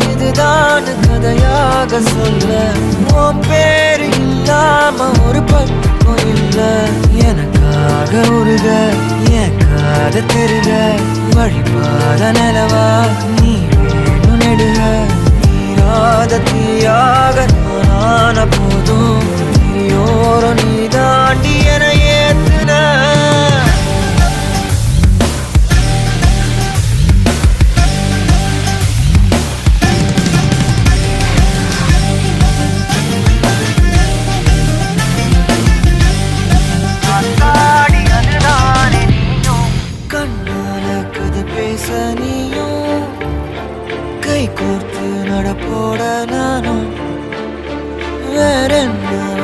இதுதான் கதையாக சொல்ல உன் பேரு இல்லாம ஒரு பக்கம் இல்ல எனக்காக உருக என் காத திருக வழிபாத நிலவா நீ வேணும் நெடுக நீராத தீயாக நானான போதும் நீயோரம் நீ தாண்டி என ஏத்துன பேச நீயும் கை கோர்த்து நடப்போட நானும் வேற என்ன